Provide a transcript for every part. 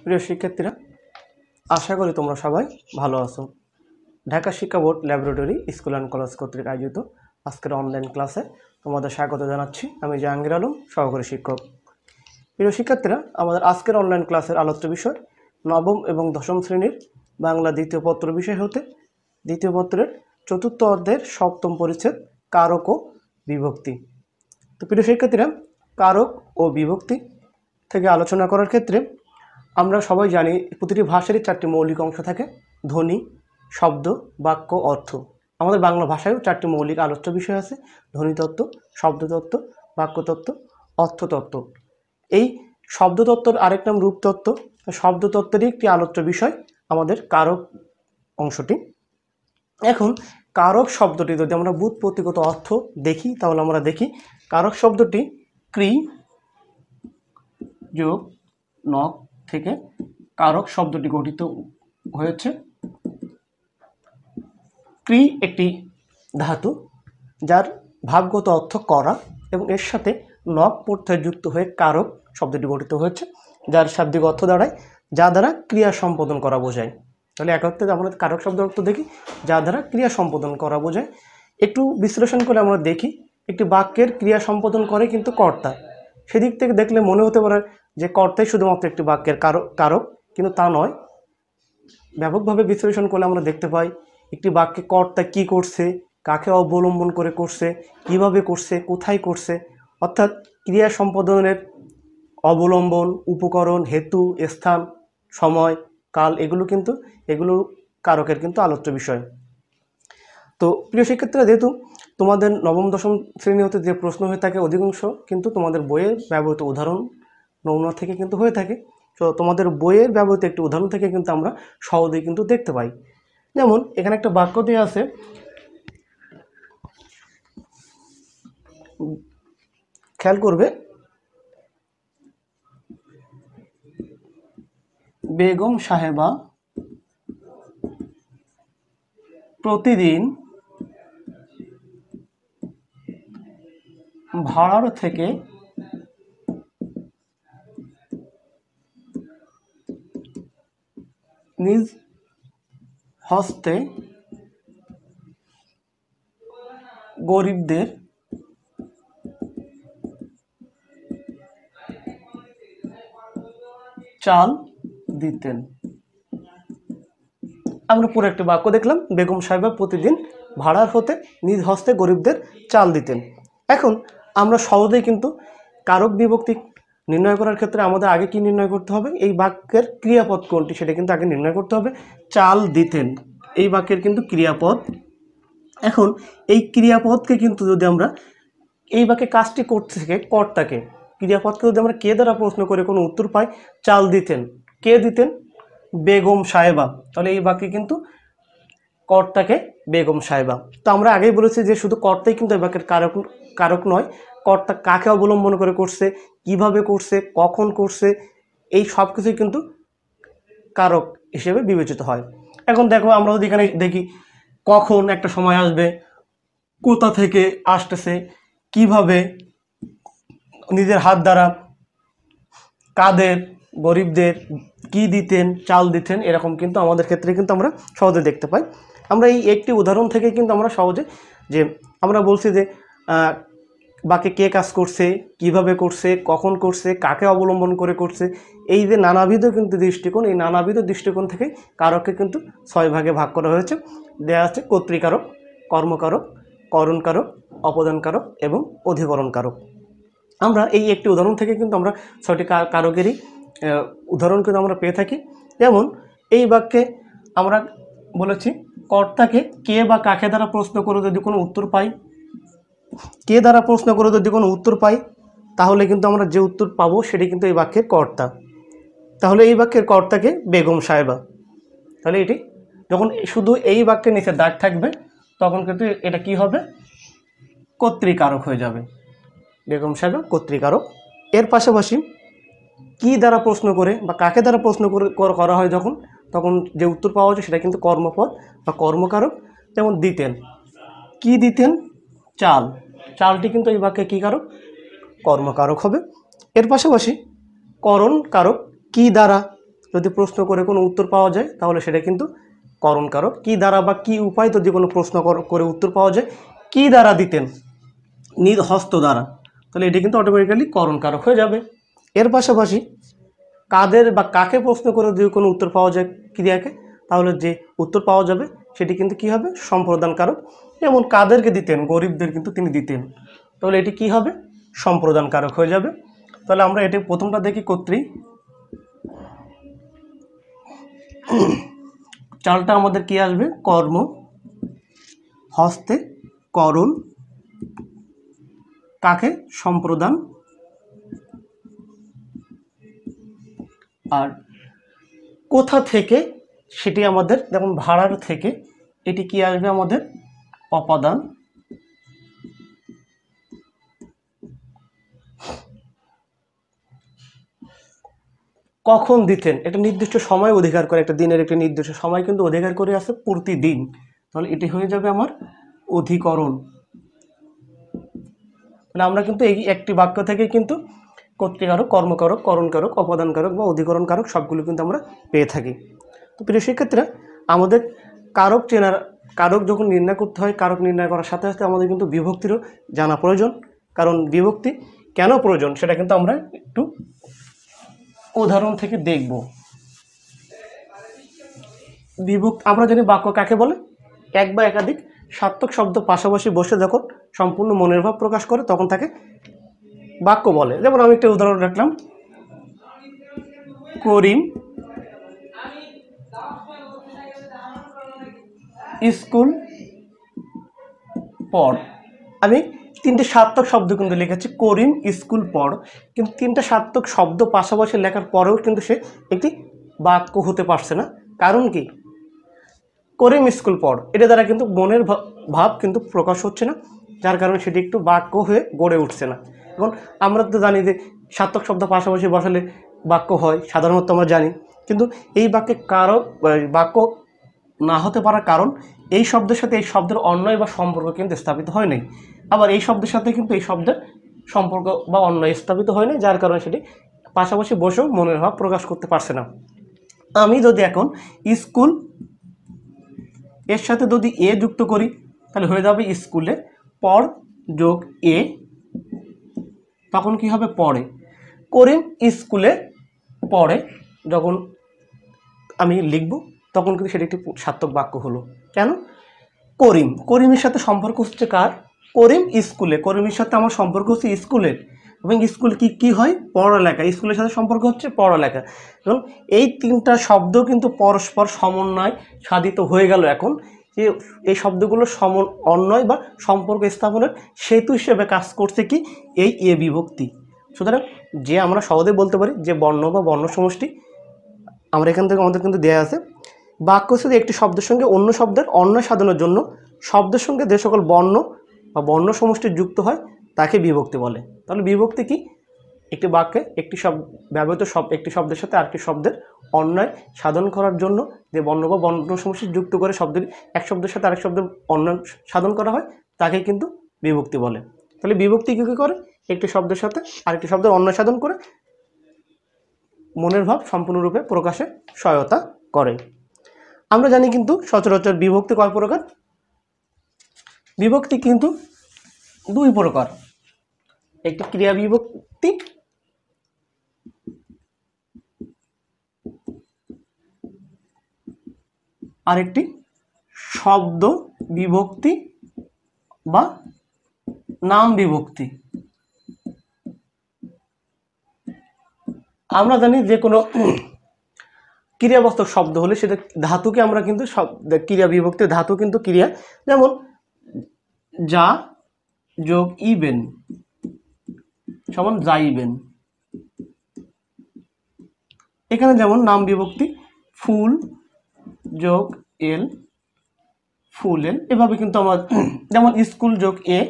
প্রিয় শিক্ষার্থীরা, আশা করি তোমরা সবাই ভালো আছো। ঢাকা শিক্ষা board laboratory school and college কর্তৃক আয়োজিত আজকের অনলাইন ক্লাসে তোমাদের স্বাগত জানাচ্ছি। আমি জাহাঙ্গীর আলম, সহকারী শিক্ষক। প্রিয় শিক্ষার্থীরা, আমাদের আজকের অনলাইন ক্লাসের আলোচ্য বিষয় নবম এবং দশম শ্রেণীর বাংলা দ্বিতীয় পত্র বিষয় হতে দ্বিতীয় পত্রের চতুর্থ অধ্যায়ের সপ্তম পরিচ্ছেদ কারক ও বিভক্তি। তো প্রিয় শিক্ষার্থীরা, কারক ও বিভক্তি থেকে আলোচনা করার ক্ষেত্রে আমরা সবাই জানি প্রতিটি ভাষারই চারটি মৌলিক অংশ থাকে: ধ্বনি, শব্দ, বাক্য, অর্থ। আমাদের বাংলা ভাষায়ও চারটি মৌলিক আলোচ্য বিষয় আছে: ধ্বনিতত্ত্ব, শব্দতত্ত্ব, বাক্যতত্ত্ব, অর্থতত্ত্ব। এই শব্দতত্ত্বর আরেক নাম রূপতত্ত্ব। শব্দতত্ত্বেরই একটি আলোচ্য বিষয় আমাদের কারক অংশটি। এখন কারক শব্দটি যদি আমরা ব্যুৎপত্তিগত অর্থ দেখি, তাহলে আমরা দেখি কারক শব্দটি ক্রি যোগ নক থেকে কারক শব্দটি গঠিত হয়েছে। ক্রি একটি ধাতু যার ভাবগত অর্থ করা, এবং এর সাথে নক প্রত্যয় যুক্ত হয়ে কারক শব্দটি গঠিত হয়েছে, যার শাব্দিক অর্থ দাঁড়ায় যা দ্বারা ক্রিয়া সম্পাদন করা বোঝায়। তাহলে এক অর্থে আমরা কারক শব্দের অর্থ দেখি যা দ্বারা ক্রিয়া সম্পাদন করা বোঝায়। একটু বিশ্লেষণ করে আমরা দেখি একটি বাক্যের ক্রিয়া সম্পাদন করে কিন্তু কর্তা। সেদিক থেকে দেখলে মনে হতে পারে যে কর্তাই শুধুমাত্র একটি বাক্যের কারক, কিন্তু তা নয়। ব্যাপকভাবে বিশ্লেষণ করলে আমরা দেখতে পাই একটি বাক্যে কর্তা কী করছে, কাকে অবলম্বন করে করছে, কিভাবে করছে, কোথায় করছে, অর্থাৎ ক্রিয়া সম্পাদনের অবলম্বন, উপকরণ, হেতু, স্থান, সময়, কাল, এগুলো কারকের কিন্তু আলোচ্য বিষয়। তো প্রিয় শিক্ষার্থীরা, যেহেতু তোমাদের নবম দশম শ্রেণী হতে যে প্রশ্ন হয়ে থাকে অধিকাংশ কিন্তু তোমাদের বইয়ের ব্যবহৃত উদাহরণ নমুনা থেকে কিন্তু হয়ে থাকে। তো তোমাদের বইয়ের ব্যবহৃত একটি উদাহরণ থেকে কিন্তু আমরা সহজেই কিন্তু দেখতে পাই। যেমন এখানে একটা বাক্য দেওয়া আছে, খেয়াল করবে, বেগম সাহেবা প্রতিদিন ভাড়ার থেকে নিজ হস্তে গরিবদের চাল দিতেন। আমরা পুরো একটা বাক্য দেখলাম, বেগম সাহেবা প্রতিদিন ভাড়ার হতে নিজ হস্তে গরিবদের চাল দিতেন। এখন আমরা সহজেই কিন্তু কারক বিভক্তি নির্ণয় করার ক্ষেত্রে আমাদের আগে কি নির্ণয় করতে হবে? এই বাক্যের ক্রিয়াপদ কোনটি সেটা কিন্তু আগে নির্ণয় করতে হবে। চাল দিতেন এই বাক্যের কিন্তু ক্রিয়াপদ। এখন এই ক্রিয়াপদকে কিন্তু যদি আমরা এই বাক্যে কাজটি করতে থেকে কর্তাকে, ক্রিয়াপদকে যদি আমরা কে দ্বারা প্রশ্ন করে কোনো উত্তর পাই, চাল দিতেন, কে দিতেন? বেগম সাহেবা। তাহলে এই বাক্যে কিন্তু কর্তাকে বেগম সাহেবা। তো আমরা আগেই বলেছি যে শুধু কর্তাই কিন্তু এই বাক্যের কারক নয়, কর্তা কাকে অবলম্বন করে করছে, কিভাবে করছে, কখন করছে, এই সব কিছুই কিন্তু কারক হিসেবে বিবেচিত হয়। এখন দেখো, আমরা যদি এখানে দেখি কখন একটা সময় আসবে, কোথা থেকে আসতেছে, কিভাবে, নিজের হাত দ্বারা, কাদের, গরিবদের, কি দিতেন, চাল দিতেন, এরকম কিন্তু আমাদের ক্ষেত্রে কিন্তু আমরা সহজে দেখতে পাই। আমরা এই একটি উদাহরণ থেকে কিন্তু আমরা সহজে, যে আমরা বলছি যে বাকি কে কাজ করছে, কিভাবে করছে, কখন করছে, কাকে অবলম্বন করে করছে, এই যে নানাবিধ কিন্তু দৃষ্টিকোণ, এই নানাবিধ দৃষ্টিকোণ থেকে কারককে কিন্তু 6 ভাগে ভাগ করা হয়েছে। দেওয়া আছে কর্তৃকারক, কর্মকারক, করণকারক, অপদানকারক এবং অধিকরণকারক। আমরা এই একটি উদাহরণ থেকে কিন্তু আমরা 6টি কারকেরই উদাহরণ কিন্তু আমরা পেয়ে থাকি। যেমন এই বাক্যে আমরা বলেছি কর্তাকে কে বা কাকে দ্বারা প্রশ্ন করে যদি কোনো উত্তর পাই, কে দ্বারা প্রশ্ন করে যদি কোনো উত্তর পাই, তাহলে কিন্তু আমরা যে উত্তর পাবো সেটি কিন্তু এই বাক্যের কর্তা। তাহলে এই বাক্যের কর্তাকে বেগম সাহেবা। তাহলে এটি যখন শুধু এই বাক্যের নিচে দাগ থাকবে, তখন কিন্তু এটা কি হবে? কর্তৃকারক হয়ে যাবে। বেগম সাহেবা কর্তৃকারক। এর পাশাপাশি কি দ্বারা প্রশ্ন করে বা কাকে দ্বারা প্রশ্ন করা হয় তখন যে উত্তর পাওয়া যায় সেটা কিন্তু কর্মপদ বা কর্মকারক। যেমন দিতেন, কি দিতেন? চাল। চালটি কিন্তু এই বাক্যে কী কারক? কর্মকারক হবে। এর পাশাপাশি করণ কারক, কি দ্বারা, যদি প্রশ্ন করে কোনো উত্তর পাওয়া যায় তাহলে সেটা কিন্তু করণ কারক। কি দ্বারা বা কি উপায় যদি কোনো প্রশ্ন করে উত্তর পাওয়া যায় কি দ্বারা দিতেন, নিজ হস্ত দ্বারা, তাহলে এটি কিন্তু অটোমেটিক্যালি করণ কারক হয়ে যাবে। এর পাশাপাশি কাদের বা কাকে প্রশ্ন করে যদি কোনো উত্তর পাওয়া যায় ক্রিয়াকে, তাহলে যে উত্তর পাওয়া যাবে সেটি কিন্তু কি হবে, সম্প্রদান কারক। যেমন কাদেরকে দিতেন, গরিবদের কিন্তু তিনি দিতেন, তাহলে এটি কি হবে, সম্প্রদান কারক হয়ে যাবে। তাহলে আমরা এটি প্রথমটা দেখি কর্তৃ। চালটা আমাদের কি আসবে, কর্ম, হস্তে করণ, কাকে সম্প্রদান, আর কোথা থেকে সেটি আমাদের, যেমন ভাড়ার থেকে, এটি কি আসবে আমাদের অপাদান, কখন দিতেন, একটা নির্দিষ্ট সময় অধিকার করে, একটা দিনের একটা নির্দিষ্ট সময় কিন্তু অধিকার করে আছে প্রতিদিন, তাহলে এটি হয়ে যাবে আমার অধিকরণ। তাহলে আমরা কিন্তু এই একটি বাক্য থেকে কিন্তু কর্তৃকারক, কর্মকারক, করণকারক, অপাদানকারক বা অধিকরণ কারক সবগুলো কিন্তু আমরা পেয়ে থাকি। তো প্রিয় শিক্ষার্থীরা, আমাদের কারক চেনার, কারক যখন নির্ণয় করতে হয়, কারক নির্ণয় করার সাথে সাথে আমাদের কিন্তু বিভক্তিরও জানা প্রয়োজন। কারণ বিভক্তি কেন প্রয়োজন সেটা কিন্তু আমরা একটু উদাহরণ থেকে দেখব। বিভক্তি আমরা জানি বাক্য কাকে বলে, এক বা একাধিক সার্থক শব্দ পাশাপাশি বসে যখন সম্পূর্ণ মনের ভাব প্রকাশ করে তখন তাকে বাক্য বলে। যেমন আমি একটা উদাহরণ রাখলাম, করিম স্কুল পড়। আমি তিনটে সার্থক শব্দ কিন্তু লিখেছি, করিম স্কুল পড়, কিন্তু তিনটা সার্থক শব্দ পাশাপাশি লেখার পরেও কিন্তু সে একটি বাক্য হতে পারছে না। কারণ কি, করিম স্কুল পড় এটা দ্বারা কিন্তু মনের ভাব কিন্তু প্রকাশ হচ্ছে না, যার কারণে সেটি একটু বাক্য হয়ে গড়ে উঠছে না। এবং আমরা তো জানি যে সার্থক শব্দ পাশাপাশি বসালে বাক্য হয়, সাধারণত আমরা জানি, কিন্তু এই বাক্যে কারক বাক্য না হতে পারার কারণ এই শব্দের সাথে এই শব্দের অন্যয় বা সম্পর্ক কিন্তু স্থাপিত হয় নাই, আবার এই শব্দের সাথে কিন্তু এই শব্দের সম্পর্ক বা অন্যয় স্থাপিত হয় নাই, যার কারণে সেটি পাশাপাশি বসেও মনের ভাব প্রকাশ করতে পারছে না। আমি যদি এখন স্কুল এর সাথে যদি এ যুক্ত করি তাহলে হয়ে যাবে স্কুলে পড় যোগ এ, তখন কি হবে, পড়ে। করিম স্কুলে পড়ে যখন আমি লিখব তখন কিন্তু সেটা একটি সার্থক বাক্য হলো। কেন, করিম, করিমের সাথে সম্পর্ক হচ্ছে কার, করিম স্কুলে, করিমের সাথে আমার সম্পর্ক হচ্ছে স্কুলের, এবং স্কুল কি কি হয়, পড়ালেখা, স্কুলের সাথে সম্পর্ক হচ্ছে পড়ালেখা। এবং এই তিনটা শব্দ কিন্তু পরস্পর সমন্বয় সাধিত হয়ে গেল এখন, যে এই শব্দগুলো অন্যয় বা সম্পর্ক স্থাপনের সেতু হিসেবে কাজ করছে কি, এই এ বিভক্তি। সুতরাং যে আমরা সহজে বলতে পারি যে বর্ণ বা বর্ণ সমষ্টি, আমরা এখান থেকে আমাদের কিন্তু দেয়া আছে, বাক্য শুধু একটি শব্দের সঙ্গে অন্য শব্দের অন্যয় সাধনের জন্য শব্দের সঙ্গে যে সকল বর্ণ বা বর্ণ সমষ্টি যুক্ত হয় তাকে বিভক্তি বলে। তাহলে বিভক্তি কি, একটি বাক্যে একটি ব্যবহৃত একটি শব্দের সাথে আরেকটি শব্দের অন্যয় সাধন করার জন্য যে বর্ণ বা বর্ণ সমষ্টি যুক্ত করে শব্দের এক শব্দের সাথে আরেক শব্দের অন্যয় সাধন করা হয় তাকে কিন্তু বিভক্তি বলে। তাহলে বিভক্তি কী করে, একটি শব্দের সাথে আরেকটি শব্দের অন্যয় সাধন করে মনের ভাব সম্পূর্ণরূপে প্রকাশে সহায়তা করে। আমরা জানি কিন্তু সচরাচর বিভক্তি কয় প্রকার, বিভক্তি কিন্তু দুই প্রকার, একটি ক্রিয়া বিভক্তি আরেকটি শব্দ বিভক্তি বা নাম বিভক্তি। আমরা জানি যে কোনো ক্রিয়াবাচক শব্দ হলে সেটা ধাতুকে আমরা কিন্তু ক্রিয়া বিভক্তি ধাতু কিন্তু ক্রিয়া, যেমন যা যোগ ইবেন সমান যাইবেন। এখানে যেমন নাম বিভক্তি ফুল যোগ এল ফুল এল, এভাবে কিন্তু আমার যেমন স্কুল যোগ এ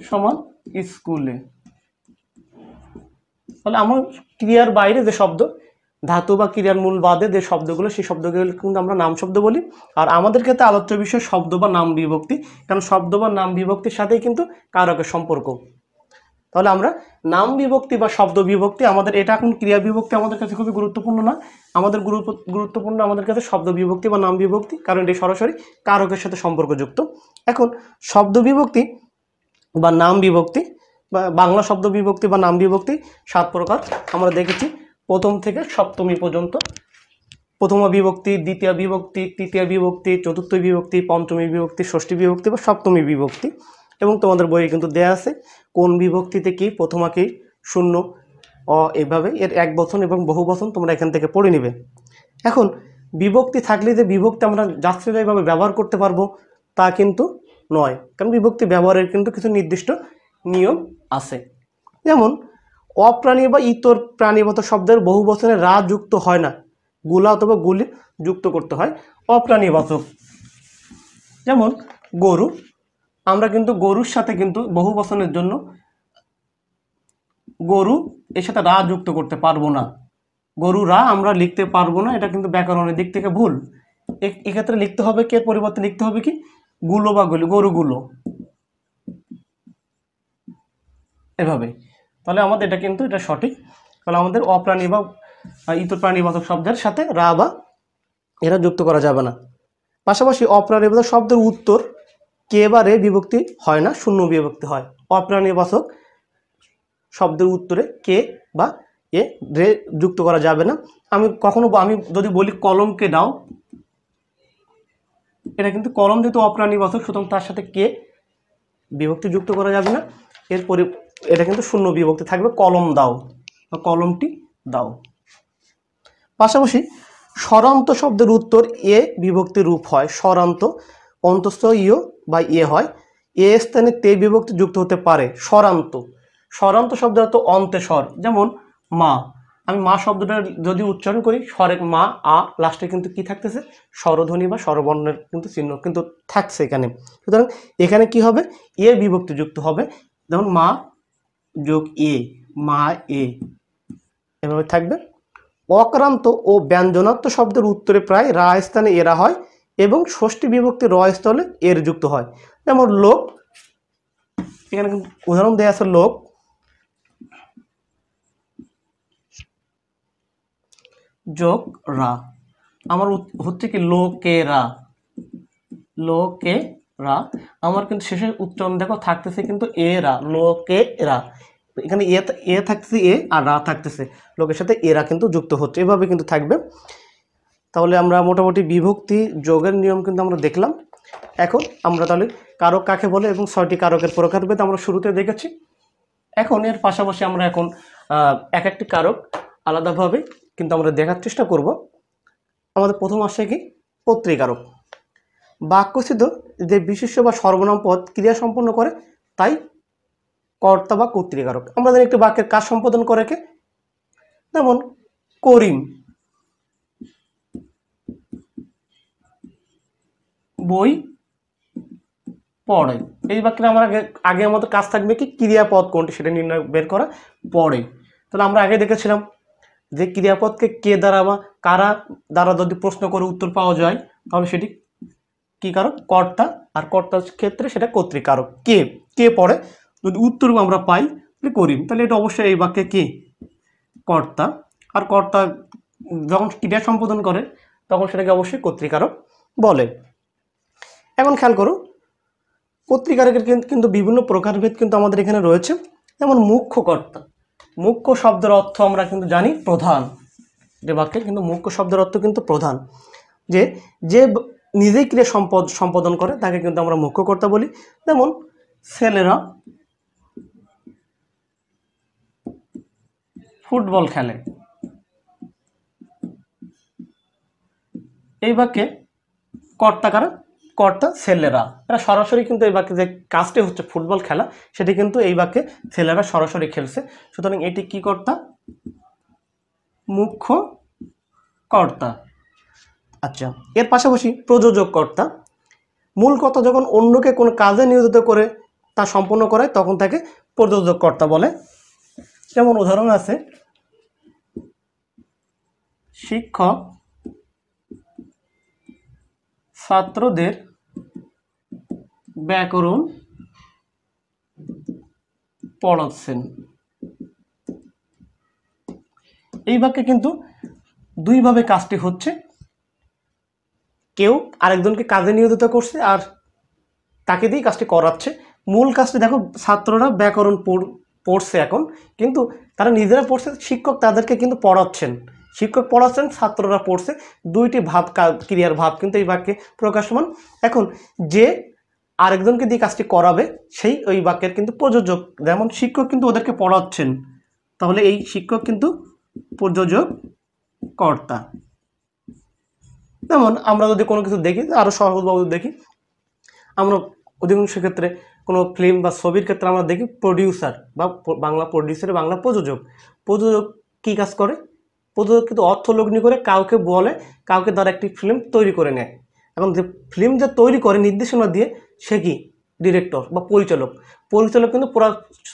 সমান স্কুলে। তাহলে আমার ক্রিয়ার বাইরে যে শব্দ, ধাতু বা ক্রিয়ার মূল বাদে যে শব্দগুলো, সেই শব্দগুলো কিন্তু আমরা নাম শব্দ বলি। আর আমাদের ক্ষেত্রে আলোচ্য বিষয় শব্দ বা নাম বিভক্তি, কারণ শব্দ বা নাম বিভক্তির সাথেই কিন্তু কারকের সম্পর্ক। তাহলে আমরা নাম বিভক্তি বা শব্দ বিভক্তি, আমাদের এটা এখন ক্রিয়া বিভক্তি আমাদের কাছে খুবই গুরুত্বপূর্ণ না, আমাদের গুরুত্বপূর্ণ আমাদের কাছে শব্দ বিভক্তি বা নাম বিভক্তি, কারণ এটি সরাসরি কারকের সাথে সম্পর্কযুক্ত। এখন শব্দ বিভক্তি বা নাম বিভক্তি বা বাংলা শব্দ বিভক্তি বা নাম বিভক্তি 7 প্রকার আমরা দেখেছি, প্রথম থেকে সপ্তমী পর্যন্ত। প্রথমা বিভক্তি, দ্বিতীয় বিভক্তি, তৃতীয় বিভক্তি, চতুর্থ বিভক্তি, পঞ্চমী বিভক্তি, ষষ্ঠী বিভক্তি বা সপ্তমী বিভক্তি। এবং তোমাদের বইয়ে কিন্তু দেয়া আছে কোন বিভক্তিতে কি, প্রথমা কি, শূন্য, এইভাবে এর এক বচন এবং বহু বচন তোমরা এখান থেকে পড়ে নিবে। এখন বিভক্তি থাকলে যে বিভক্তি আমরা যাচ্ছেতাইভাবে ব্যবহার করতে পারবো তা কিন্তু নয়, কারণ বিভক্তি ব্যবহারের কিন্তু কিছু নির্দিষ্ট নিয়ম আছে। যেমন অপ্রাণী বা ইতর প্রাণীগত শব্দের বহু বচনে রা যুক্ত হয় না, গুলা অথবা গুলি যুক্ত করতে হয় অপ্রাণীবাচক। যেমন গরু, আমরা কিন্তু গরুর সাথে কিন্তু বহু বচনের জন্য গরু এর সাথে রা যুক্ত করতে পারবো না, গরু রা আমরা লিখতে পারবো না, এটা কিন্তু ব্যাকরণের দিক থেকে ভুল। এক্ষেত্রে লিখতে হবে কে পরিবর্তে লিখতে হবে কি গুলো বা গুলি, গরুগুলো, এভাবে। তাহলে আমাদের এটা কিন্তু এটা সঠিক। তাহলে আমাদের অপ্রাণী বা ইতর প্রাণীবাচক শব্দের সাথে রা বা এরা যুক্ত করা যাবে না। পাশাপাশি অপ্রাণীবাচক শব্দের উত্তর কে বা রে বিভক্তি হয় না, শূন্য বিভক্তি হয়। অপ্রাণীবাচক শব্দের উত্তরে কে বা এ রে যুক্ত করা যাবে না। আমি যদি বলি কলমকে দাও, এটা কিন্তু কলম যেহেতু অপ্রাণীবাচক, সুতরাং তার সাথে কে বিভক্তি যুক্ত করা যাবে না, এরপরে এটা কিন্তু শূন্য বিভক্তি থাকবে, কলম দাও বা কলমটি দাও। পাশাপাশি স্বরান্ত শব্দের উত্তর এ বিভক্তি রূপ হয়, স্বরান্ত অন্তস্থ ইয় বা এ হয়, এ স্থানে তে বিভক্তি যুক্ত হতে পারে। স্বরান্ত, স্বরান্ত শব্দের অর্থ অন্তে স্বর, যেমন মা, আমি মা শব্দটা যদি উচ্চারণ করি স্বরে মা আ লাস্টে কিন্তু কি থাকতেছে, স্বরধ্বনি বা স্বরবর্ণের কিন্তু চিহ্ন কিন্তু থাকছে এখানে। সুতরাং এখানে কি হবে, এ বিভক্তি যুক্ত হবে, যেমন মা যোগ এ, মা এ, এভাবে থাকবে। অক্রান্ত ও ব্যঞ্জনাত্ম শব্দের উত্তরে প্রায় রা স্থানে এরা হয় এবং ষষ্ঠী বিভক্তি র স্থলে এর যুক্ত হয়। যেমন লোক, এখানে উদাহরণ দেয়া আছে লোক, যোগ রা, আমার হচ্ছে কি লোকেরা, লোকেরা, আমার কিন্তু শেষের উচ্চারণ দেখো থাকতেছে কিন্তু এরা, লোকেরা, এখানে এ থাকতেছে এ আর রা থাকতেছে, লোকের সাথে এরা কিন্তু যুক্ত হচ্ছে, এভাবে কিন্তু থাকবে। তাহলে আমরা মোটামুটি বিভক্তি যোগের নিয়ম কিন্তু আমরা দেখলাম। এখন আমরা তাহলে কারক কাকে বলে এবং 6টি কারকের প্রকারভেদ আমরা শুরুতে দেখেছি। এখন এর পাশাপাশি আমরা এখন এক একটি কারক আলাদাভাবে কিন্তু আমরা দেখার চেষ্টা করব। আমাদের প্রথম আসছে কি কর্তৃকারক। বাক্যস্থিত যে বিশেষ্য বা সর্বনাম পদ ক্রিয়া সম্পন্ন করে তাই কর্তা বা কর্তৃকারক। আমাদের একটি বাক্যের কাজ সম্পাদন করে কে, যেমন করিম বই পড়ে, এই বাক্যে আমার আগে আমাদের কাজ থাকবে কি ক্রিয়াপদ কোনটি সেটা নির্ণয় বের করা পড়ে। তাহলে আমরা আগে দেখেছিলাম যে ক্রিয়াপদকে কে দ্বারা বা কারা দ্বারা যদি প্রশ্ন করে উত্তর পাওয়া যায় তাহলে সেটি কি কারক, কর্তা, আর কর্তার ক্ষেত্রে সেটা কর্তৃকারক। কে কে পড়ে যদি উত্তর আমরা পাই করিম, তাহলে এটা অবশ্যই এই বাক্যে কি কর্তা, আর কর্তা যখন ক্রিয়া সম্পাদন করে তখন সেটাকে অবশ্যই কর্তৃকারক বলে। এখন খেয়াল করো কর্তৃকারকের কিন্তু বিভিন্ন প্রকারভেদ কিন্তু আমাদের এখানে রয়েছে। যেমন মুখ্য কর্তা, মুখ্য শব্দের অর্থ আমরা কিন্তু জানি প্রধান, যে বাক্যে কিন্তু মুখ্য শব্দের অর্থ কিন্তু প্রধান, যে যে নিজেই ক্রিয়া সম্পাদন করে তাকে কিন্তু আমরা মুখ্য কর্তা বলি। যেমন ছেলেরা ফুটবল খেলে, এই বাক্যে কর্তা কারা, কর্তা ছেলেরা, এরা সরাসরি কিন্তু এই বাক্যে যে কাজটি হচ্ছে ফুটবল খেলা সেটি কিন্তু এই বাক্যে ছেলেরা সরাসরি খেলছে, সুতরাং এটি কি কর্তা, মুখ্য কর্তা। আচ্ছা, এর পাশাপাশি প্রযোজক কর্তা, মূল কথা যখন অন্যকে কোনো কাজে নিয়োজিত করে তা সম্পন্ন করে তখন তাকে প্রযোজক কর্তা বলে। যেমন উদাহরণ আছে শিক্ষক ছাত্রদের ব্যাকরণ পড়াচ্ছেন। এই বাক্যে কিন্তু দুইভাবে কাজটি হচ্ছে, কেউ আরেকজনকে কাজে নিয়োজিত করছে আর তাকে দিয়ে কাজটি করাচ্ছে। মূল কাজটি দেখো, ছাত্ররা ব্যাকরণ পড়ছে এখন, কিন্তু তারা নিজেরা পড়ছে, শিক্ষক তাদেরকে কিন্তু পড়াচ্ছেন। শিক্ষক পড়াচ্ছেন, ছাত্ররা পড়ছে, দুইটি ভাব, ক্রিয়ার ভাব কিন্তু এই বাক্যে প্রকাশমান। এখন যে আরেকজনকে দিয়ে কাজটি করাবে সেই ওই বাক্যের কিন্তু প্রযোজক। যেমন শিক্ষক কিন্তু ওদেরকে পড়াচ্ছেন, তাহলে এই শিক্ষক কিন্তু প্রযোজক কর্তা। যেমন আমরা যদি কোনো কিছু দেখি, আরও সহজভাবে দেখি, আমরা অধিকাংশ ক্ষেত্রে কোনো ফিল্ম বা ছবির ক্ষেত্রে আমরা দেখি প্রডিউসার বা বাংলা প্রডিউসার, বাংলা প্রযোজক। প্রযোজক কী কাজ করে? প্রযোজক কিন্তু অর্থ লগ্নি করে কাউকে বলে, কাউকে দ্বারা একটি ফিল্ম তৈরি করে নেয়। এখন যে ফিল্ম যে তৈরি করে নির্দেশনা দিয়ে, সে কি ডিরেক্টর বা পরিচালক। পরিচালক কিন্তু পুরো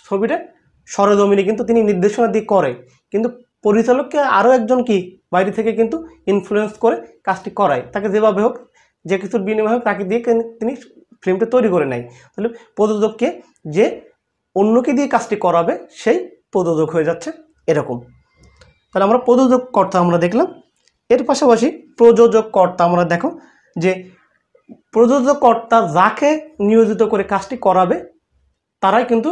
ছবিটা সরেজমিনে কিন্তু তিনি নির্দেশনা দিয়ে করে, কিন্তু পরিচালককে আরও একজন কি বাইরে থেকে কিন্তু ইনফ্লুয়েন্স করে কাজটি করায়, তাকে যেভাবে হোক, যে কিছুর বিনিময়ে হোক, তাকে দিয়ে তিনি ফিল্মটা তৈরি করে নেয়। তাহলে প্রযোজককে যে অন্যকে দিয়ে কাজটি করাবে সেই প্রযোজক হয়ে যাচ্ছে এরকম। তাহলে আমরা প্রযোজক কর্তা আমরা দেখলাম। এর পাশাপাশি প্রযোজক কর্তা আমরা দেখো যে প্রযোজক কর্তা যাকে নিয়োজিত করে কাজটি করাবে তারাই কিন্তু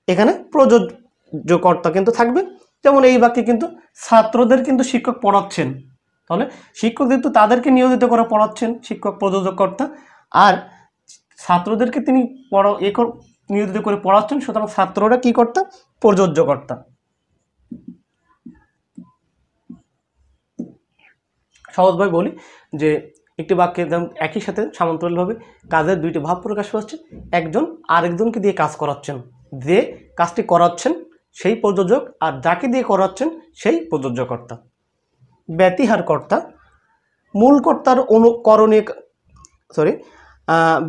এখানে প্রযোজকর্তা কিন্তু থাকবে। যেমন এই বাক্যে কিন্তু ছাত্রদের কিন্তু শিক্ষক পড়াচ্ছেন, তাহলে শিক্ষক কিন্তু তাদেরকে নিয়োজিত করে পড়াচ্ছেন, শিক্ষক প্রযোজকর্তা। আর ছাত্রদেরকে তিনি নিয়োজিত করে পড়াচ্ছেন, সুতরাং ছাত্ররা কি কর্তা? প্রযোজ্যকর্তা। সহজভাবে বলি যে একটি বাক্যে একই সাথে সমান্তরালভাবে কাজের দুইটি ভাব প্রকাশ পাচ্ছে। একজন আরেকজনকে দিয়ে কাজ করাচ্ছেন, যে কাজটি করাচ্ছেন সেই প্রযোজক, আর যাকে দিয়ে করাচ্ছেন সেই প্রযোজ্যকর্তা। ব্যতিহার কর্তা মূল কর্তার অনুকরণীয়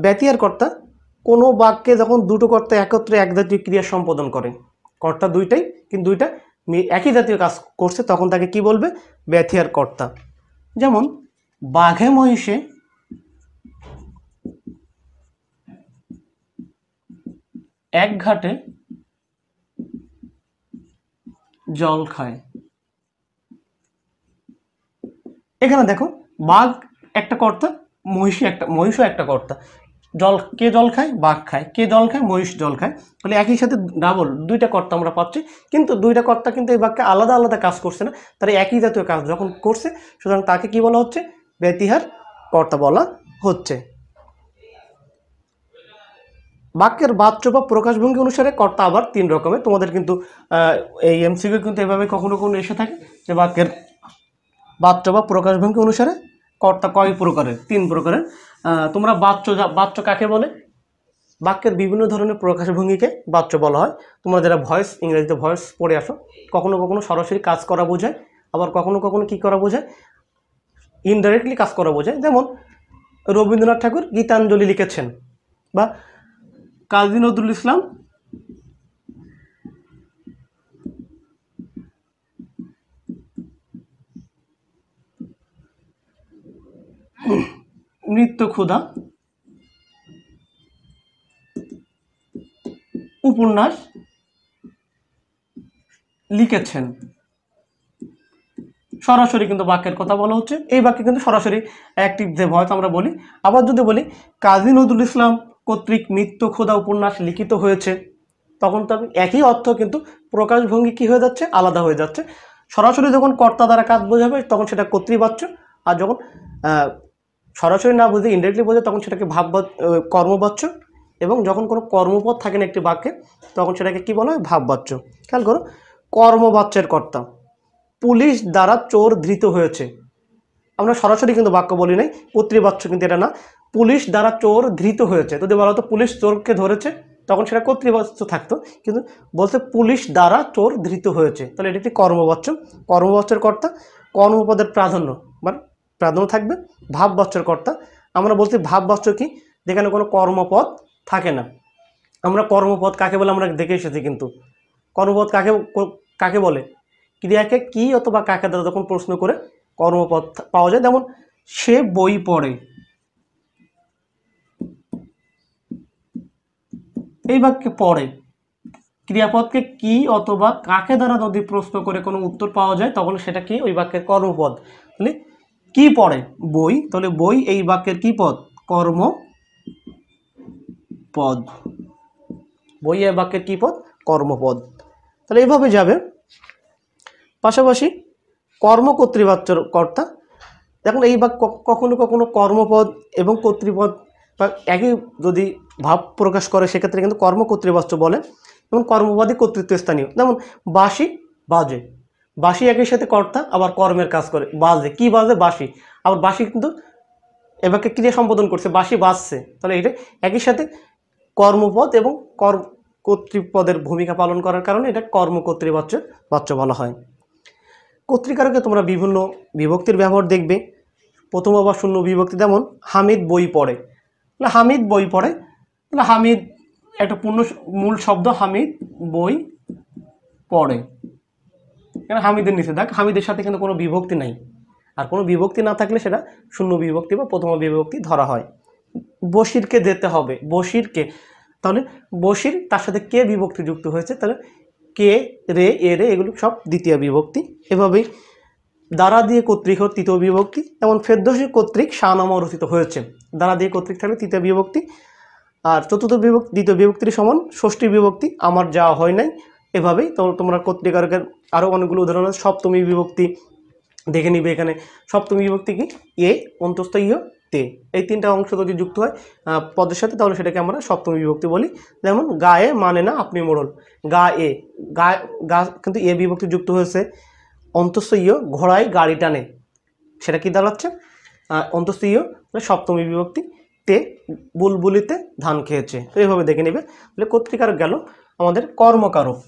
ব্যতিহার কর্তা কোনো বাক্যে যখন দুটো কর্তা একত্রে এক জাতীয় ক্রিয়া সম্পাদন করে, কর্তা দুইটাই কিন্তু দুইটা একই জাতীয় কাজ করছে, তখন তাকে কি বলবে? ব্যতিহার কর্তা। যেমন বাঘে মহিষে এক ঘাটে জল খায়। এখানে দেখো বাঘ একটা কর্তা, মহিষও একটা কর্তা। কে জল খায়? বাঘ খায়। কে জল খায়? মহিষ জল খায়। তাহলে একই সাথে ডাবল দুইটা কর্তা আমরা পাচ্ছি, কিন্তু দুইটা কর্তা কিন্তু এই বাক্যে আলাদা আলাদা কাজ করছে না, তারা একই জাতীয় কাজ যখন করছে, সুতরাং তাকে কি বলা হচ্ছে? ব্যতিহার কর্তা বলা হচ্ছে। বাক্যের বাচ্য বা প্রকাশভঙ্গি অনুসারে কর্তা আবার তিন রকমের। তোমাদের কিন্তু এই এমসিকিউ কিন্তু এভাবে কখনো কখনো এসে থাকে যে বাক্যের বাচ্য বা প্রকাশভঙ্গি অনুসারে কর্তা কয় প্রকারের? তিন প্রকারের। তোমরা বাচ্য কাকে বলে? বাক্যের বিভিন্ন ধরনের প্রকাশভঙ্গিকে বাচ্য বলা হয়। তোমরা যারা ইংরেজিতে ভয়েস পড়ে আসো, কখনো কখনো সরাসরি কাজ করা বোঝায়, আবার কখনো কখনো কী করা বোঝায়? ইনডাইরেক্টলি কাজ করা বোঝায়। যেমন রবীন্দ্রনাথ ঠাকুর গীতাঞ্জলি লিখেছেন, বা কাজী নজরুল ইসলাম নৃত্যক্ষুধা উপন্যাস লিখেছেন। সরাসরি কিন্তু বাক্যের কথা বলা হচ্ছে। এই বাক্যে কিন্তু সরাসরি অ্যাক্টিভ যে ভয়েস আমরা বলি। আবার যদি বলি কাজী নজরুল ইসলাম কর্তৃক নৃত্যক্ষুধা উপন্যাস লিখিত হয়েছে, তখন তো একই অর্থ, কিন্তু প্রকাশভঙ্গি কী হয়ে যাচ্ছে? আলাদা হয়ে যাচ্ছে। সরাসরি যখন কর্তা দ্বারা কাজ বোঝাবে তখন সেটা কর্তৃবাচ্য, আর যখন সরাসরি না বুঝে ইনডাইরেক্টলি বোঝে তখন সেটাকে কর্মবাচ্য, এবং যখন কোনো কর্মপদ থাকে না একটি বাক্যে তখন সেটাকে কী বলা হয়? ভাববাচ্য। খেয়াল করো, কর্মবাচ্যের কর্তা পুলিশ দ্বারা চোর ধৃত হয়েছে। আমরা সরাসরি কিন্তু বাক্য বলি নাই, কর্তৃবাচ্য কিন্তু এটা না। পুলিশ দ্বারা চোর ধৃত হয়েছে, যদি বলা হতো পুলিশ চোরকে ধরেছে তখন সেটা কর্তৃবাচ্য থাকতো, কিন্তু বলছে পুলিশ দ্বারা চোর ধৃত হয়েছে, তাহলে এটি একটি কর্মবাচ্য। কর্মবাচ্যের কর্তা কর্মপদের প্রাধান্য থাকবে। ভাববাচ্যের কর্তা আমরা বলছি ভাববাচ্য কি? যেখানে কোনো কর্মপদ থাকে না। আমরা কর্মপদ কাকে বলে আমরা দেখে এসেছি, কিন্তু কর্মপদ কাকে বলে? ক্রিয়াকে কি অথবা কাকে দ্বারা যখন প্রশ্ন করে কর্মপদ পাওয়া যায়। যেমন সে বই পড়ে, এই বাক্যে পড়ে ক্রিয়াপদকে কি অথবা কাকে দ্বারা যদি প্রশ্ন করে কোনো উত্তর পাওয়া যায় তখন সেটা কি ওই বাক্যের কর্মপদ। তাহলে কি পড়ে বই, তাহলে বই এই বাক্যের কি পদ, কর্মপদ। বই এই বাক্যের কি পদ, কর্মপদ। তাহলে এইভাবে যাবে। পাশাপাশি কর্মকর্তৃবাচ্যর কর্তা, দেখুন এই বাক্য কখনো কখনো কর্মপদ এবং কর্তৃপদ বা একই যদি ভাব প্রকাশ করে সেক্ষেত্রে কিন্তু কর্মকর্তৃবাচ্য বলে, এবং কর্মপদই কর্তৃত্ব স্থানীয়। যেমন বাঁশি বাজে, বাঁশি একই সাথে কর্তা আবার কর্মের কাজ করে, বাজে কি বাজে, বাঁশি, আবার বাঁশি কিন্তু এবারকে ক্রিয়া সম্পাদন করছে, বাঁশি বাজছে, তাহলে এটা একই সাথে কর্মপদ এবং কর্তৃপদের ভূমিকা পালন করার কারণে এটা কর্মকর্তৃবাচ্য বলা হয়। কর্তৃকারকে তোমরা বিভিন্ন বিভক্তির ব্যবহার দেখবে। প্রথম আবার শূন্য বিভক্তি, যেমন হামিদ বই পড়ে, তাহলে হামিদ বই পড়ে, তাহলে হামিদ একটা পূর্ণ মূল শব্দ, হামিদ বই পড়ে, কেন হামিদের নিচে দেখ, হামিদের সাথে কিন্তু কোনো বিভক্তি নাই, আর কোনো বিভক্তি না থাকলে সেটা শূন্য বিভক্তি বা প্রথম বিভক্তি ধরা হয়। বশিরকে দিতে হবে, বশিরকে, তাহলে বশির তার সাথে কে বিভক্তি যুক্ত হয়েছে, তাহলে কে, রে, এ রে এগুলো সব দ্বিতীয় বিভক্তি। এভাবেই দ্বারা দিয়ে কর্তৃক তৃতীয় বিভক্তি, যেমন ফেরদৌসী কর্তৃক শাহনামা রচিত হয়েছে, দ্বারা দিয়ে কর্তৃক থাকলে তৃতীয় বিভক্তি। আর চতুর্থ বিভক্তি দ্বিতীয় বিভক্তির সমান ষষ্ঠী বিভক্তি, আমার যাওয়া হয় নাই। এভাবেই তোমরা কর্তৃকারকের আরও অনেকগুলো উদাহরণ আছে। সপ্তমী বিভক্তি দেখে নিবে, এখানে সপ্তমী বিভক্তি কি, এ অন্তস্থ ইয় তে, এই তিনটা অংশ যদি যুক্ত হয় পদের সাথে তাহলে সেটাকে আমরা সপ্তমী বিভক্তি বলি। যেমন গায়ে মানে না আপনি মোড়ল, গা এ, গা কিন্তু এ বিভক্তি যুক্ত হয়েছে, অন্তস্থ ইয় ঘোড়ায় গাড়ি টানে, সেটা কি দাঁড়াচ্ছে অন্তস্থ ইয় সপ্তমী বিভক্তি, তে বুলবুলিতে ধান খেয়েছে। তো এইভাবে দেখে নেবে। তাহলে কর্তৃকারক গেল আমাদের কর্মকারক।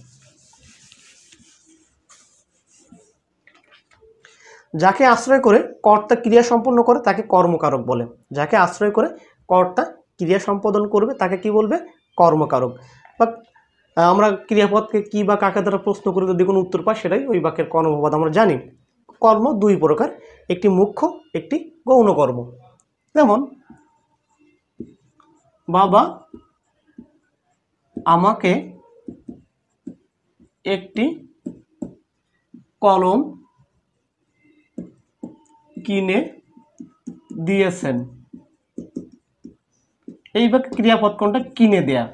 যাকে আশ্রয় করে কর্তা ক্রিয়া সম্পন্ন করে তাকে কর্মকারক বলে, যাকে আশ্রয় করে কর্তা ক্রিয়া সম্পাদন করবে তাকে কি বলবে, কর্মকারক। বা আমরা ক্রিয়াপদকে কি বা কাকে দ্বারা প্রশ্ন করে যদি কোনো উত্তর পাই সেটাই ওই বাক্যের কর্মপদ। আমরা জানি কর্ম দুই প্রকার, একটি মুখ্য একটি গৌণ কর্ম। যেমন বাবা আমাকে একটি কলম কিনে দিয়েছেন, এই বাক্যে ক্রিয়াপদ কোনটা, কিনে দেয়া।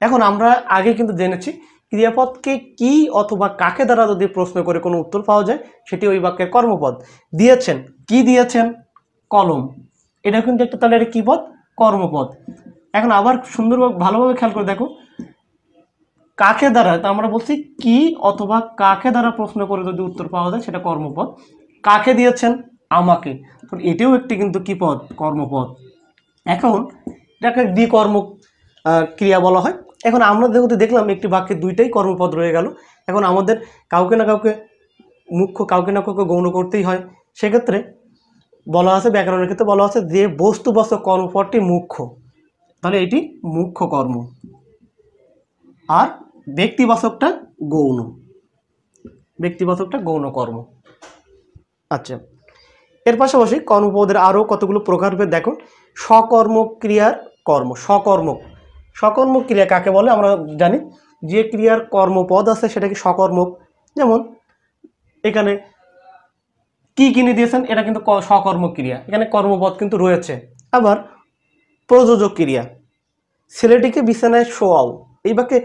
এখন আমরা আগে কিন্তু জেনেছি ক্রিয়াপদকে কি অথবা কাকে দ্বারা যদি প্রশ্ন করে কোনো উত্তর পাওয়া যায় সেটি ওই বাক্যের কর্মপদ। দিয়েছেন, কি দিয়েছেন, কলম, এটা কিন্তু একটা, তাহলে এটা কি পদ, কর্মপদ। এখন আবার সুন্দরভাবে ভালোভাবে খেয়াল করে দেখো, কাকে দ্বারা, তা আমরা বলছি কি অথবা কাকে দ্বারা প্রশ্ন করে যদি উত্তর পাওয়া যায় সেটা কর্মপদ। কাকে দিয়েছেন, আমাকে, তো এটাও একটি কিন্তু কি পদ, কর্মপদ। এখন এটাকে দ্বিকর্ম ক্রিয়া বলা হয়। এখন আমরা যেহেতু দেখলাম একটি বাক্যে দুইটাই কর্মপদ রয়ে গেল, এখন আমাদের কাউকে না কাউকে মুখ্য কাউকে না কাউকে গৌণ করতেই হয়। সেক্ষেত্রে বলা আছে, ব্যাকরণের ক্ষেত্রে বলা আছে যে বস্তুবাচক কর্মপদটি মুখ্য, তাহলে এটি মুখ্য কর্ম, আর ব্যক্তিবাচকটা গৌণ, ব্যক্তিবাচকটা গৌণ কর্ম। আচ্ছা, এর পাশাপাশি কর্মপদের আরও কতগুলো প্রকারভেদ দেখো। সকর্মক্রিয়ার কর্ম, সকর্মক ক্রিয়া কাকে বলে আমরা জানি, যে ক্রিয়ার কর্মপদ আছে সেটা কি সকর্মক। যেমন এখানে কি কিনে দিয়েছেন, এটা কিন্তু সকর্মক ক্রিয়া, এখানে কর্মপদ কিন্তু রয়েছে। আবার প্রযোজক ক্রিয়া, ছেলেটিকে বিছানায় শোয়াও, এই বাক্যে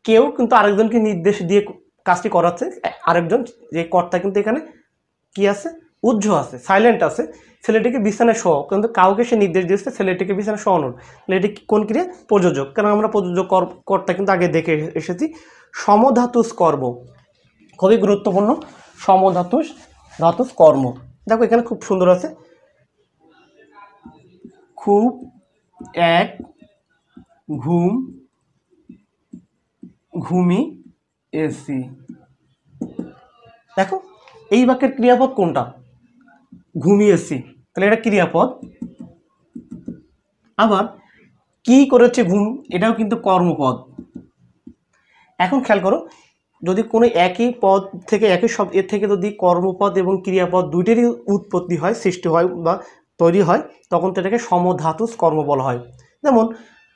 কেউ কিন্তু আরেকজনকে নির্দেশ দিয়ে কাজটি করাচ্ছে, আরেকজন যে কর্তা কিন্তু এখানে কি আছে, উজ্জ্ব আছে, সাইলেন্ট আছে, ছেলেটিকে বিছানায় শোয়াও, কিন্তু কাউকে সে নির্দেশ দিয়েছে ছেলেটিকে বিছানায় শোয়ানোর, তাহলে এটি কোন ক্রিয়া, প্রযোজক। কারণ আমরা প্রযোজক কর্তা কিন্তু আগে দেখে এসেছি। সমধাতুষ কর্ম, খুবই গুরুত্বপূর্ণ, সমধাতুষ কর্ম। দেখো এখানে খুব সুন্দর আছে, খুব এক ঘুম ঘুমি এসি, দেখো এই বাক্যের ক্রিয়াপদ কোনটা, ঘুমিয়েছি, তাহলে এটা ক্রিয়াপদ। আবার কি করেছে ঘুম, এটাও কিন্তু কর্মপদ। এখন খেয়াল করো, যদি কোনো একই পদ থেকে একই শব্দ এর থেকে যদি কর্মপদ এবং ক্রিয়াপদ দুইটারই উৎপত্তি হয়, সৃষ্টি হয় বা তৈরি হয়, তখন তো এটাকে সমধাতুষ কর্ম বলা হয়। যেমন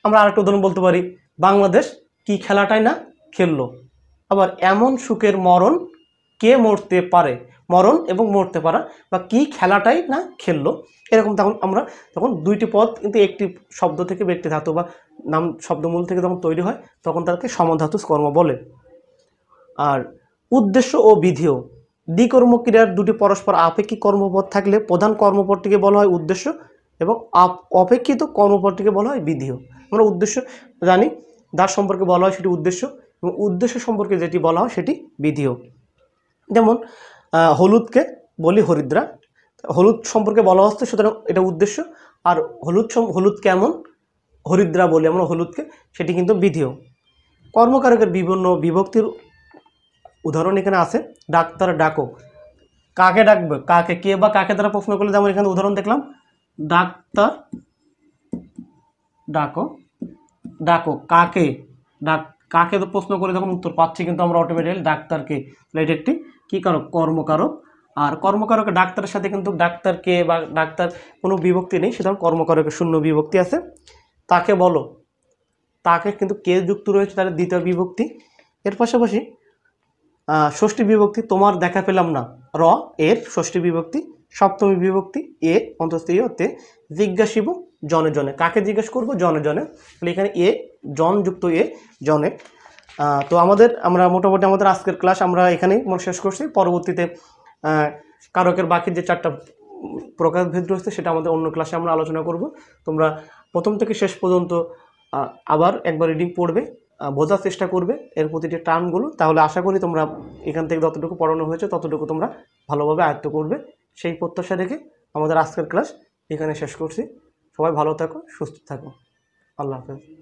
আমরা আরেকটা উদাহরণ বলতে পারি, বাংলাদেশ কি খেলাটাই না খেললো। আবার এমন সুখের মরণ কে মরতে পারে, মরণ এবং মরতে পারা বা কি খেলাটাই না খেললো, এরকম তখন দুইটি পদ কিন্তু একটি শব্দ থেকে বা একটি ধাতু বা নাম শব্দমূল থেকে যখন তৈরি হয় তখন তাকে সমাধাতু কর্ম বলে। আর উদ্দেশ্য ও বিধেয় দ্বিকর্ম ক্রিয়ার দুটি পরস্পর আপেক্ষিক কর্মপদ থাকলে প্রধান কর্মপদটিকে বলা হয় উদ্দেশ্য এবং অপেক্ষিত কর্মপদটিকে বলা হয় বিধেয়। আমরা উদ্দেশ্য জানি, যার সম্পর্কে বলা হয় সেটি উদ্দেশ্য এবং উদ্দেশ্য সম্পর্কে যেটি বলা হয় সেটি বিধেয়। যেমন হলুদকে বলি হরিদ্রা, হলুদ সম্পর্কে বলা হচ্ছে, সুতরাং এটা উদ্দেশ্য। আর হলুদ কেমন হরিদ্রা বলি আমরা হলুদকে, সেটি কিন্তু বিধেয়। কর্মকারকের বিভিন্ন বিভক্তির উদাহরণ এখানে আছে। ডাক্তার ডাকো, কাকে ডাকবে, কাকে, কে বা কাকে দ্বারা প্রশ্ন করলে যেমন এখানে উদাহরণ দেখলাম, ডাক্তার ডাকো, ডাকো কাকে, কাকে তো প্রশ্ন করে যখন উত্তর পাচ্ছি কিন্তু আমরা অটোমেটিক্যালি ডাক্তারকে, তাহলে এটা একটি কী কারক, কর্মকারক। আর কর্মকারকের ডাক্তারের সাথে কিন্তু ডাক্তারকে বা ডাক্তার কোনো বিভক্তি নেই, সুতরাং কর্মকারকের শূন্য বিভক্তি আছে। তাকে বলো, তাকে কিন্তু কে যুক্ত রয়েছে, তাহলে দ্বিতীয় বিভক্তি। এর পাশাপাশি ষষ্ঠী বিভক্তি, তোমার দেখা পেলাম না, র এর ষষ্ঠী বিভক্তি। সপ্তমী বিভক্তি, এ অন্তস্থীয় তে। জিজ্ঞাসিব জনে জনে, কাকে জিজ্ঞেস করবো, জনে জনে, তাহলে এখানে এ জন যুক্ত এ জনে। তো আমরা মোটামুটি আমাদের আজকের ক্লাস আমরা এখানেই শেষ করছি। পরবর্তীতে কারকের বাকি যে 4টা প্রকারভেদ রয়েছে সেটা আমাদের অন্য ক্লাসে আমরা আলোচনা করব। তোমরা প্রথম থেকে শেষ পর্যন্ত আবার একবার রিডিং পড়বে, বোঝার চেষ্টা করবে এর প্রতিটি টার্মগুলো, তাহলে আশা করি তোমরা এখান থেকে যতটুকু পড়ানো হয়েছে ততটুকু তোমরা ভালোভাবে আয়ত্ত করবে। সেই প্রত্যাশা রেখে আমাদের আজকের ক্লাস এখানে শেষ করছি। সবাই ভালো থাকো, সুস্থ থাকো। আল্লাহ হাফেজ।